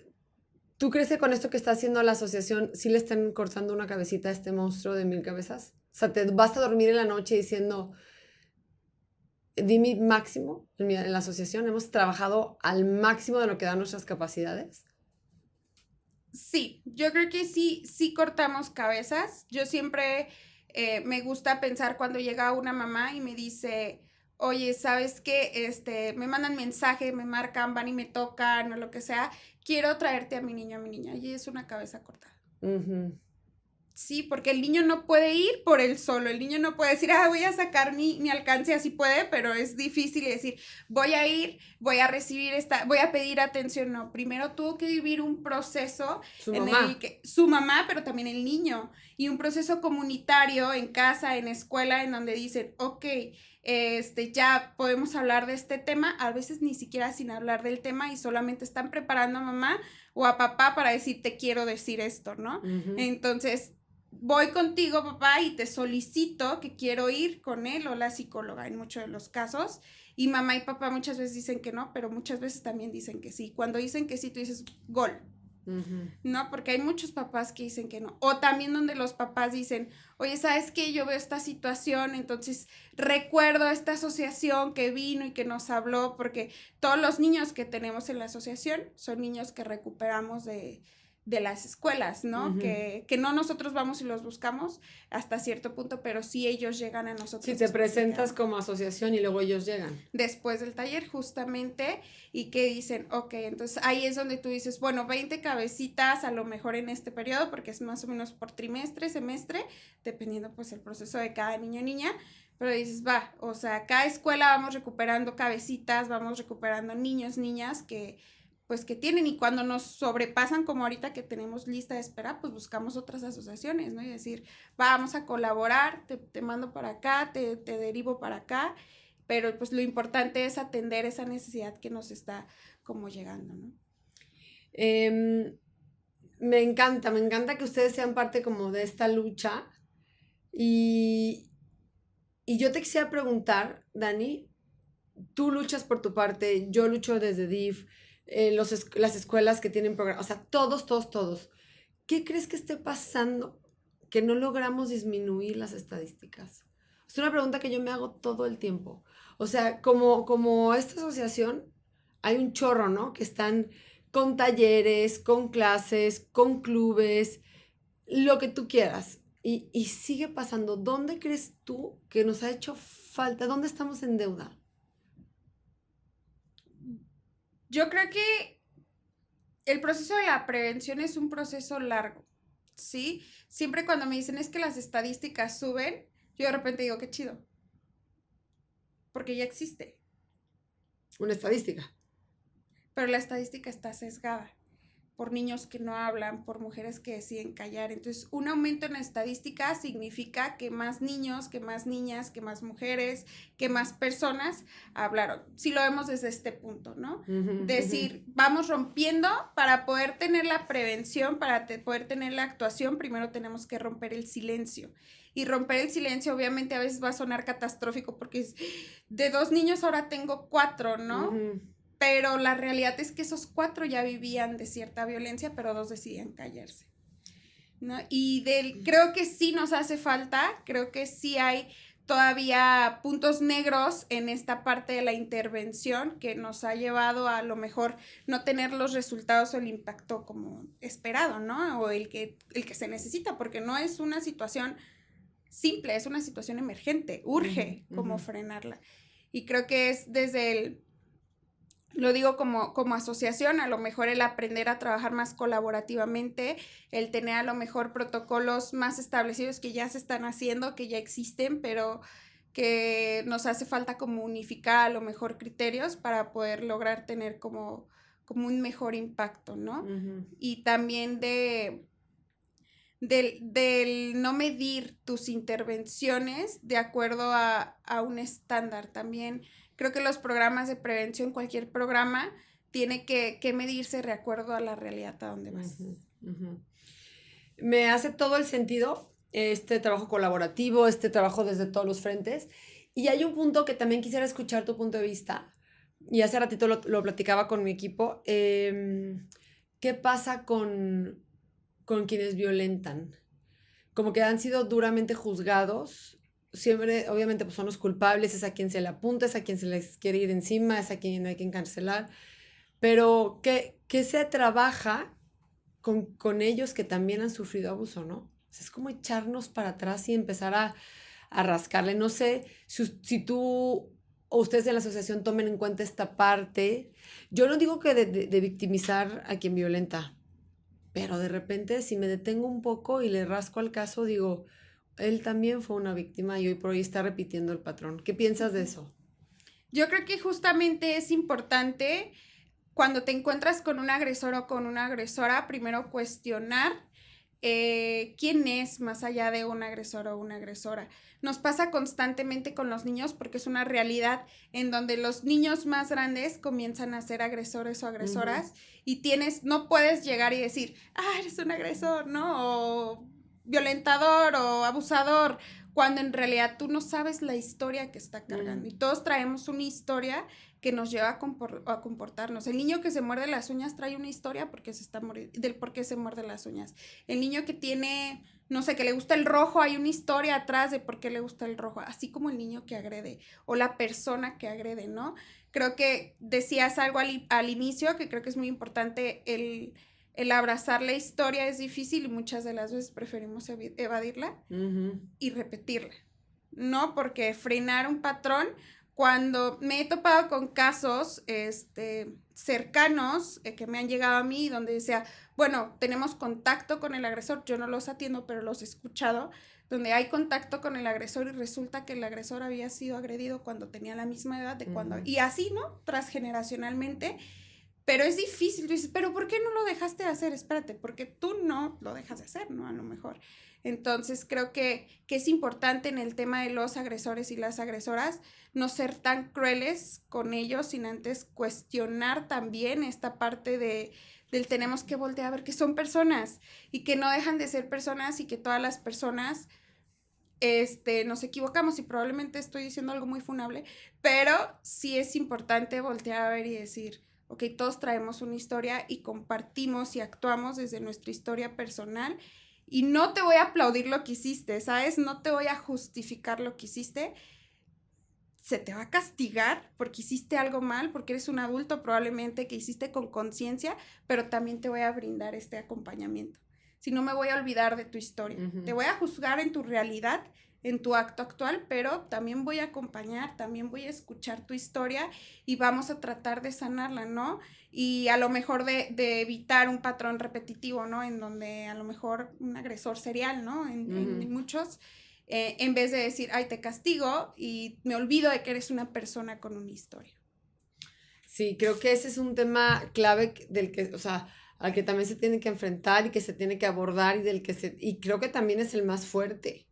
¿tú crees que con esto que está haciendo la asociación sí le están cortando una cabecita a este monstruo de 1000 cabezas? O sea, te vas a dormir en la noche diciendo, di mi máximo en la asociación, hemos trabajado al máximo de lo que dan nuestras capacidades. Sí, yo creo que sí cortamos cabezas. Yo siempre me gusta pensar cuando llega una mamá y me dice, oye, ¿sabes qué? Me mandan mensaje, me marcan, van y me tocan o lo que sea. Quiero traerte a mi niño, a mi niña. Y es una cabeza cortada. Ujú. Sí, porque el niño no puede ir por él solo, el niño no puede decir, voy a sacar mi alcance, así puede, pero es difícil decir, voy a ir, voy a recibir voy a pedir atención, no, primero tuvo que vivir un proceso Su en mamá. el que su mamá, pero también el niño, y un proceso comunitario en casa, en escuela, en donde dicen, ok, ya podemos hablar de este tema, a veces ni siquiera sin hablar del tema y solamente están preparando a mamá o a papá para decir, te quiero decir esto, ¿no? Ujú. Entonces, voy contigo, papá, y te solicito que quiero ir con él o la psicóloga en muchos de los casos. Y mamá y papá muchas veces dicen que no, pero muchas veces también dicen que sí. Cuando dicen que sí, tú dices, gol. Ujú. No, porque hay muchos papás que dicen que no. O también donde los papás dicen, oye, ¿sabes qué? Yo veo esta situación, entonces recuerdo esta asociación que vino y que nos habló, porque todos los niños que tenemos en la asociación son niños que recuperamos de las escuelas, ¿no? Ujú. Que no nosotros vamos y los buscamos hasta cierto punto, pero sí ellos llegan a nosotros. Si te presentas como asociación y luego ellos llegan. Después del taller, justamente, y que dicen, ok, entonces ahí es donde tú dices, bueno, 20 cabecitas a lo mejor en este periodo, porque es más o menos por trimestre, semestre, dependiendo pues el proceso de cada niño o niña, pero dices, va, o sea, cada escuela vamos recuperando cabecitas, vamos recuperando niños, niñas que pues que tienen y cuando nos sobrepasan como ahorita que tenemos lista de espera, pues buscamos otras asociaciones, ¿no? Y decir, vamos a colaborar, te mando para acá, te derivo para acá, pero pues lo importante es atender esa necesidad que nos está como llegando, ¿no? Me encanta que ustedes sean parte como de esta lucha y yo te quisiera preguntar, Dani, tú luchas por tu parte, yo lucho desde DIF, las escuelas que tienen programas, o sea, todos. ¿Qué crees que esté pasando que no logramos disminuir las estadísticas? Es una pregunta que yo me hago todo el tiempo. O sea, como esta asociación, hay un chorro, ¿no? Que están con talleres, con clases, con clubes, lo que tú quieras. Y sigue pasando. ¿Dónde crees tú que nos ha hecho falta? ¿Dónde estamos en deuda? Yo creo que el proceso de la prevención es un proceso largo, ¿sí? Siempre cuando me dicen es que las estadísticas suben, yo de repente digo, qué chido, porque ya existe, Una estadística. pero la estadística está sesgada por niños que no hablan, por mujeres que deciden callar. Entonces, un aumento en la estadística significa que más niños, que más niñas, que más mujeres, que más personas hablaron. Si lo vemos desde este punto, ¿no? Decir, vamos rompiendo para poder tener la prevención, para poder tener la actuación, primero tenemos que romper el silencio. Y romper el silencio obviamente a veces va a sonar catastrófico porque es, de 2 niños ahora tengo 4, ¿no? Pero la realidad es que esos 4 ya vivían de cierta violencia, pero 2 decidían callarse, ¿no? Y creo que sí nos hace falta, creo que sí hay todavía puntos negros en esta parte de la intervención que nos ha llevado a lo mejor no tener los resultados o el impacto como esperado, ¿no? O el que se necesita, porque no es una situación simple, es una situación emergente, urge como frenarla. Y creo que es desde lo digo como asociación, a lo mejor el aprender a trabajar más colaborativamente, el tener a lo mejor protocolos más establecidos que ya se están haciendo, que ya existen, pero que nos hace falta como unificar a lo mejor criterios para poder lograr tener como un mejor impacto, ¿no? Y también del no medir tus intervenciones de acuerdo a un estándar también. Creo que los programas de prevención, cualquier programa, tiene que medirse de acuerdo a la realidad a donde vas. Me hace todo el sentido este trabajo colaborativo, este trabajo desde todos los frentes. Y hay un punto que también quisiera escuchar tu punto de vista, y hace ratito lo platicaba con mi equipo, ¿qué pasa con quienes violentan? Como que han sido duramente juzgados, siempre, obviamente, pues son los culpables, es a quien se le apunta, es a quien se les quiere ir encima, es a quien hay que encarcelar, pero ¿qué se trabaja con ellos que también han sufrido abuso, ¿no? O sea, es como echarnos para atrás y empezar a rascarle. No sé si tú o ustedes de la asociación tomen en cuenta esta parte. Yo no digo que de victimizar a quien violenta, pero de repente si me detengo un poco y le rasco al caso, digo, él también fue una víctima y hoy por hoy está repitiendo el patrón. ¿Qué piensas de eso? Yo creo que justamente es importante cuando te encuentras con un agresor o con una agresora, primero cuestionar quién es más allá de un agresor o una agresora. Nos pasa constantemente con los niños porque es una realidad en donde los niños más grandes comienzan a ser agresores o agresoras y no puedes llegar y decir, eres un agresor, ¿no? O violentador o abusador, cuando en realidad tú no sabes la historia que está cargando. Y todos traemos una historia que nos lleva a comportarnos. El niño que se muerde las uñas trae una historia porque del por qué se muerde las uñas. El niño que tiene, no sé, que le gusta el rojo, hay una historia atrás de por qué le gusta el rojo, así como el niño que agrede o la persona que agrede, ¿no? Creo que decías algo al inicio, que creo que es muy importante el abrazar la historia es difícil y muchas de las veces preferimos evadirla y repetirla, ¿no? Porque frenar un patrón, cuando me he topado con casos cercanos que me han llegado a mí, donde decía, bueno, tenemos contacto con el agresor, yo no los atiendo, pero los he escuchado, donde hay contacto con el agresor y resulta que el agresor había sido agredido cuando tenía la misma edad de cuando, y así, ¿no? Transgeneracionalmente. Pero es difícil, tú dices, pero ¿por qué no lo dejaste de hacer? Espérate, porque tú no lo dejas de hacer, ¿no? A lo mejor. Entonces creo que es importante en el tema de los agresores y las agresoras no ser tan crueles con ellos, sin antes cuestionar también esta parte del tenemos que voltear a ver que son personas y que no dejan de ser personas y que todas las personas nos equivocamos y probablemente estoy diciendo algo muy funable, pero sí es importante voltear a ver y decir, ok, todos traemos una historia y compartimos y actuamos desde nuestra historia personal y no te voy a aplaudir lo que hiciste, ¿sabes? No te voy a justificar lo que hiciste. Se te va a castigar porque hiciste algo mal, porque eres un adulto probablemente que hiciste con conciencia, pero también te voy a brindar este acompañamiento. Si no me voy a olvidar de tu historia. Te voy a juzgar en tu realidad, en tu acto actual, pero también voy a acompañar, también voy a escuchar tu historia y vamos a tratar de sanarla, ¿no? Y a lo mejor de evitar un patrón repetitivo, ¿no? En donde a lo mejor un agresor serial, ¿no? En muchos, en vez de decir, ay, te castigo y me olvido de que eres una persona con una historia. Sí, creo que ese es un tema clave del que, o sea, al que también se tiene que enfrentar y que se tiene que abordar y creo que también es el más fuerte,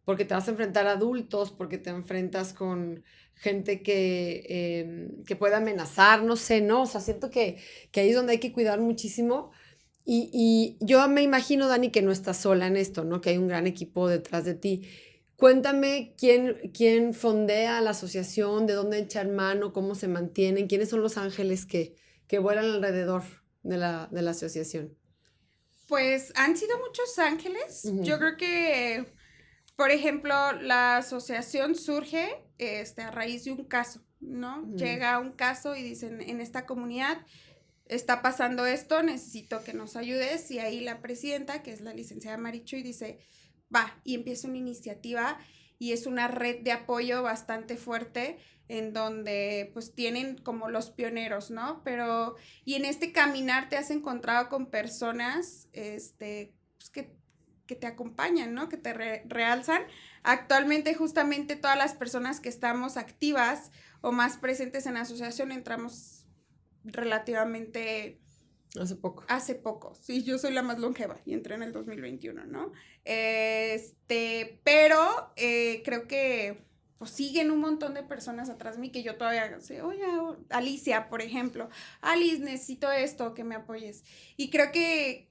porque te vas a enfrentar a adultos, porque te enfrentas con gente que puede amenazar, no sé, ¿no? O sea, siento que ahí es donde hay que cuidar muchísimo. Y yo me imagino, Dani, que no estás sola en esto, ¿no? Que hay un gran equipo detrás de ti. Cuéntame quién fondea la asociación, de dónde echan mano, cómo se mantienen, quiénes son los ángeles que vuelan alrededor de la asociación. Pues han sido muchos ángeles. Yo creo que, por ejemplo, la asociación surge a raíz de un caso, ¿no? Llega un caso y dicen, en esta comunidad está pasando esto, necesito que nos ayudes, y ahí la presidenta, que es la licenciada Marichuy, dice, va, y empieza una iniciativa y es una red de apoyo bastante fuerte en donde pues tienen como los pioneros, ¿no? Pero, y en este caminar te has encontrado con personas, pues que te acompañan, ¿no? Que te realzan. Actualmente justamente todas las personas que estamos activas o más presentes en la asociación entramos relativamente Hace poco, sí, yo soy la más longeva y entré en el 2021, ¿no? Pero creo que pues siguen un montón de personas atrás de mí que yo todavía sé, oye, Alicia, por ejemplo, Alice, necesito esto, que me apoyes. Y creo que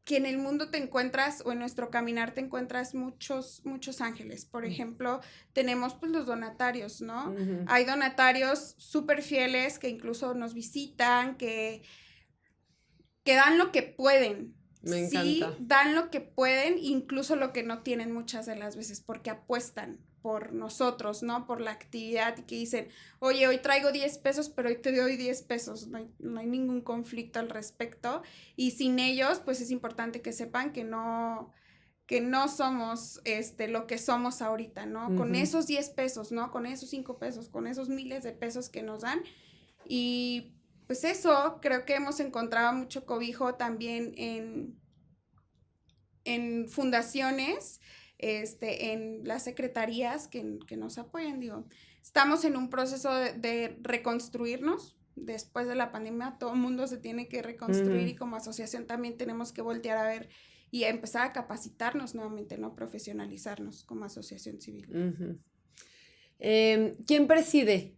que en el mundo te encuentras, o en nuestro caminar te encuentras muchos ángeles. Por ejemplo, tenemos pues los donatarios, ¿no? Uh-huh. Hay donatarios súper fieles que incluso nos visitan, que dan lo que pueden. Me encanta. Sí, dan lo que pueden, incluso lo que no tienen muchas de las veces, porque apuestan por nosotros, ¿no? Por la actividad, y que dicen, oye, hoy traigo 10 pesos, pero hoy te doy 10 pesos, no hay ningún conflicto al respecto, y sin ellos, pues es importante que sepan que no somos lo que somos ahorita, ¿no? Uh-huh. Con esos 10 pesos, ¿no? Con esos 5 pesos, con esos miles de pesos que nos dan, y pues eso, creo que hemos encontrado mucho cobijo también en fundaciones, en las secretarías que nos apoyan, digo. Estamos en un proceso de reconstruirnos. Después de la pandemia, todo el mundo se tiene que reconstruir, y como asociación también tenemos que voltear a ver y a empezar a capacitarnos nuevamente, ¿no? Profesionalizarnos como asociación civil. Uh-huh. ¿Quién preside?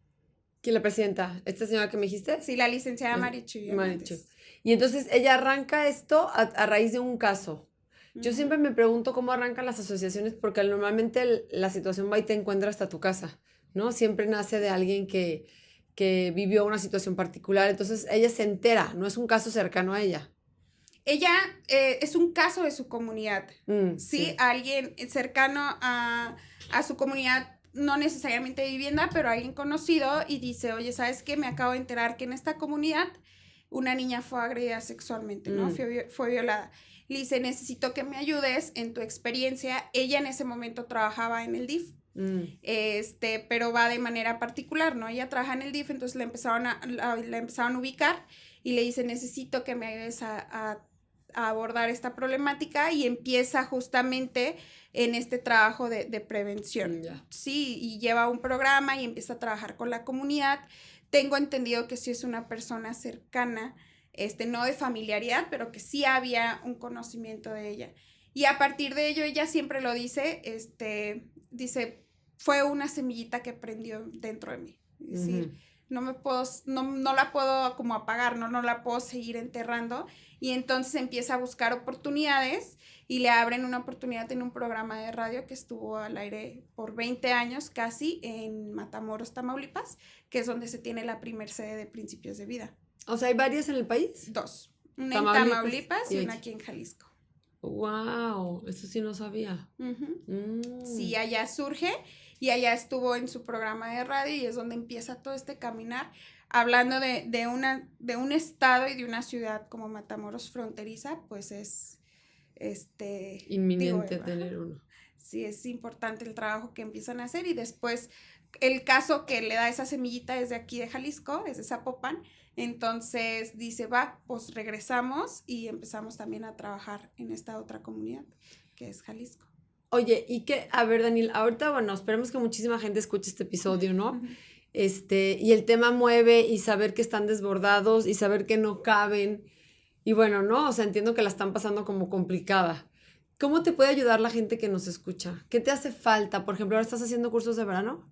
¿Quién la presidenta? ¿Esta señora que me dijiste? Sí, la licenciada Marichu. Y entonces ella arranca esto a raíz de un caso. Yo siempre me pregunto cómo arrancan las asociaciones, porque normalmente la situación va y te encuentra hasta tu casa, ¿no? Siempre nace de alguien que vivió una situación particular. Entonces ella se entera, no es un caso cercano a ella. Ella es un caso de su comunidad, ¿sí? Alguien cercano a su comunidad, no necesariamente de vivienda, pero alguien conocido, y dice, oye, ¿sabes qué? Me acabo de enterar que en esta comunidad una niña fue agredida sexualmente, ¿no? Fue violada. Le dice, necesito que me ayudes en tu experiencia. Ella en ese momento trabajaba en el DIF, pero va de manera particular, ¿no? Ella trabaja en el DIF, entonces la empezaron a ubicar, y le dice, necesito que me ayudes a abordar esta problemática, y empieza justamente en este trabajo de prevención. Sí, y lleva un programa y empieza a trabajar con la comunidad. Tengo entendido que sí es una persona cercana, no de familiaridad, pero que sí había un conocimiento de ella. Y a partir de ello, ella siempre lo dice, dice, fue una semillita que prendió dentro de mí. Es decir, no la puedo como apagar, no la puedo seguir enterrando. Y entonces empieza a buscar oportunidades, y le abren una oportunidad en un programa de radio que estuvo al aire por 20 años casi en Matamoros, Tamaulipas, que es donde se tiene la primer sede de Principios de Vida. O sea, ¿hay varias en el país? 2. Una en Tamaulipas y una aquí en Jalisco. ¡Wow! Eso sí no sabía. Sí, allá surge, y allá estuvo en su programa de radio, y es donde empieza todo este caminar, hablando de un estado y de una ciudad como Matamoros fronteriza, pues es inminente tener uno. Sí, es importante el trabajo que empiezan a hacer, y después el caso que le da esa semillita es de aquí de Jalisco, es de Zapopan. Entonces dice, pues regresamos, y empezamos también a trabajar en esta otra comunidad que es Jalisco. Oye, a ver, Daniel, ahorita, bueno, esperemos que muchísima gente escuche este episodio, ¿no? Y el tema mueve, y saber que están desbordados, y saber que no caben, y bueno, ¿no? O sea, entiendo que la están pasando como complicada. ¿Cómo te puede ayudar la gente que nos escucha? ¿Qué te hace falta? Por ejemplo, ¿ahora estás haciendo cursos de verano?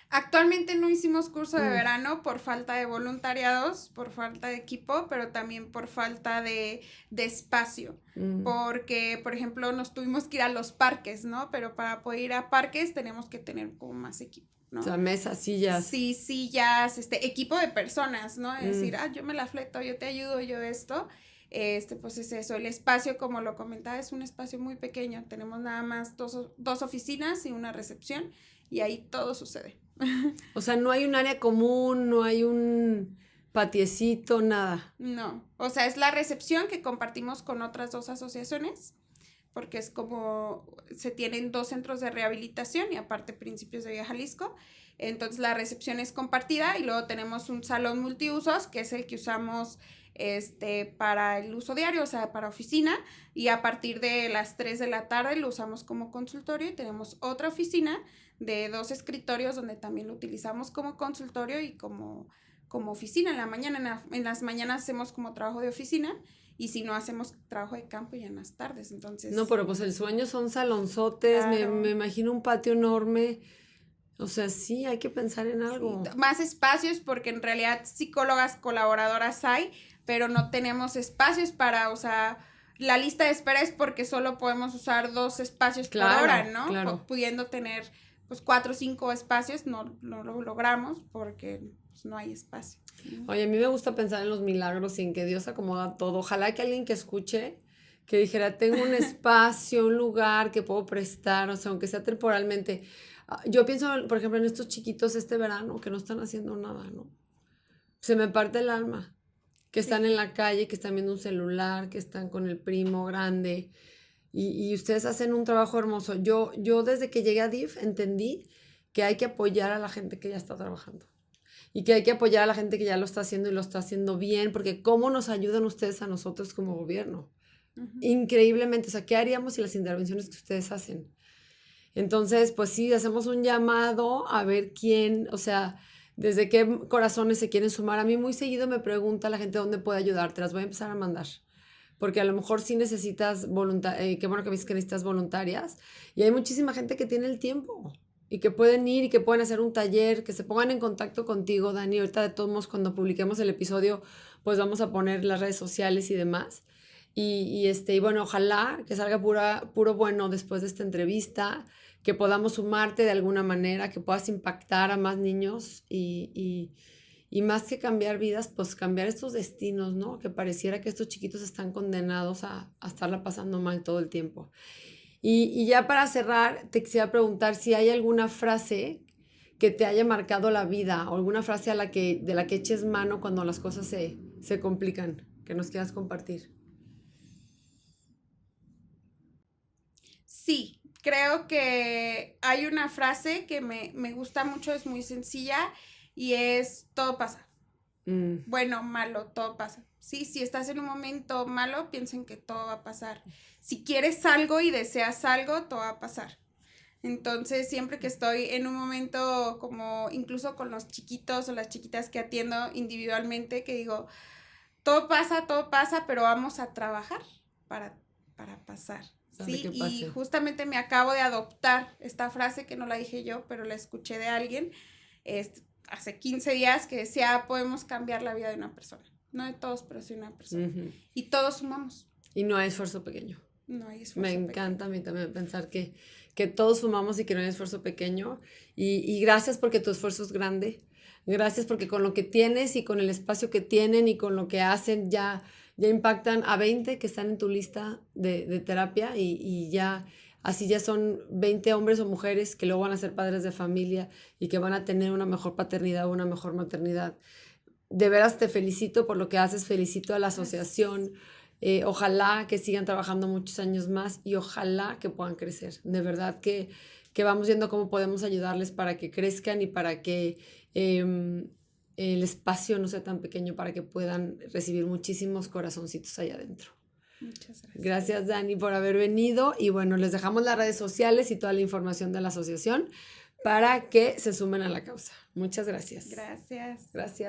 Actualmente no hicimos curso de verano por falta de voluntariados, por falta de equipo, pero también por falta de espacio. Porque, por ejemplo, nos tuvimos que ir a los parques, ¿no? Pero para poder ir a parques tenemos que tener como más equipo, ¿no? O sea, mesas, sillas. Sí, sillas, equipo de personas, ¿no? Es decir, yo me la fleto, yo te ayudo, yo esto. Pues es eso. El espacio, como lo comentaba, es un espacio muy pequeño. Tenemos nada más dos oficinas y una recepción, y ahí todo sucede. O sea, no hay un área común, no hay un patiecito, nada. No, o sea, es la recepción que compartimos con otras 2 asociaciones, porque es como, se tienen 2 centros de rehabilitación, y aparte Principios de Vida Jalisco. Entonces la recepción es compartida, y luego tenemos un salón multiusos, que es el que usamos para el uso diario, o sea, para oficina, y a partir de las 3 de la tarde lo usamos como consultorio, y tenemos otra oficina de 2 escritorios donde también lo utilizamos como consultorio y como oficina. En las mañanas hacemos como trabajo de oficina, y si no, hacemos trabajo de campo ya en las tardes. Entonces, no, pero pues el sueño son salonzotes, claro. me imagino un patio enorme. O sea, sí, hay que pensar en algo. Sí, más espacios, porque en realidad psicólogas colaboradoras hay, pero no tenemos espacios para, o sea, la lista de espera es porque solo podemos usar 2 espacios por hora, ¿no? Claro. Pudiendo tener, pues, 4 o 5 espacios, no lo logramos porque pues, no hay espacio. Oye, a mí me gusta pensar en los milagros y en que Dios acomoda todo. Ojalá que alguien que escuche, que dijera, tengo un espacio, un lugar que puedo prestar, o sea, aunque sea temporalmente. Yo pienso, por ejemplo, en estos chiquitos este verano que no están haciendo nada, ¿no? Se me parte el alma. Que están en la calle, que están viendo un celular, que están con el primo grande. Y ustedes hacen un trabajo hermoso. Yo desde que llegué a DIF entendí que hay que apoyar a la gente que ya está trabajando. Y que hay que apoyar a la gente que ya lo está haciendo y lo está haciendo bien, porque ¿cómo nos ayudan ustedes a nosotros como gobierno? Increíblemente, o sea, ¿qué haríamos si las intervenciones que ustedes hacen? Entonces, pues sí, hacemos un llamado a ver quién, o sea, desde qué corazones se quieren sumar. A mí muy seguido me pregunta la gente dónde puede ayudar, te las voy a empezar a mandar. Porque a lo mejor sí necesitas qué bueno que me dices que necesitas voluntarias. Y hay muchísima gente que tiene el tiempo y que pueden ir y que pueden hacer un taller, que se pongan en contacto contigo, Dani. Ahorita de todos modos, cuando publiquemos el episodio, pues vamos a poner las redes sociales y demás. Y bueno, ojalá que salga puro bueno después de esta entrevista, que podamos sumarte de alguna manera, que puedas impactar a más niños y más que cambiar vidas, pues cambiar estos destinos, ¿no? Que pareciera que estos chiquitos están condenados a estarla pasando mal todo el tiempo. Y ya para cerrar, te quisiera preguntar si hay alguna frase que te haya marcado la vida o alguna frase de la que eches mano cuando las cosas se complican, que nos quieras compartir. Sí, creo que hay una frase que me gusta mucho, es muy sencilla y es todo pasa. Bueno, malo, todo pasa. Sí, si estás en un momento malo, piensen que todo va a pasar. Si quieres algo y deseas algo, todo va a pasar. Entonces, siempre que estoy en un momento como incluso con los chiquitos o las chiquitas que atiendo individualmente, que digo, todo pasa, pero vamos a trabajar para pasar. Sí, y justamente me acabo de adoptar esta frase que no la dije yo, pero la escuché de alguien hace 15 días que decía, podemos cambiar la vida de una persona. No de todos, pero sí de una persona. Y todos sumamos. Y no hay esfuerzo pequeño. No hay esfuerzo pequeño. Me encanta a mí también pensar que todos sumamos y que no hay esfuerzo pequeño. Y gracias porque tu esfuerzo es grande. Gracias porque con lo que tienes y con el espacio que tienen y con lo que hacen ya impactan a 20 que están en tu lista de terapia y ya, así ya son 20 hombres o mujeres que luego van a ser padres de familia y que van a tener una mejor paternidad o una mejor maternidad. De veras te felicito por lo que haces, felicito a la asociación. Ojalá que sigan trabajando muchos años más y ojalá que puedan crecer. De verdad que vamos viendo cómo podemos ayudarles para que crezcan y para que el espacio no sea tan pequeño, para que puedan recibir muchísimos corazoncitos allá adentro. Muchas gracias. Gracias, Dani, por haber venido. Y bueno, les dejamos las redes sociales y toda la información de la asociación para que se sumen a la causa. Muchas gracias. Gracias. Gracias.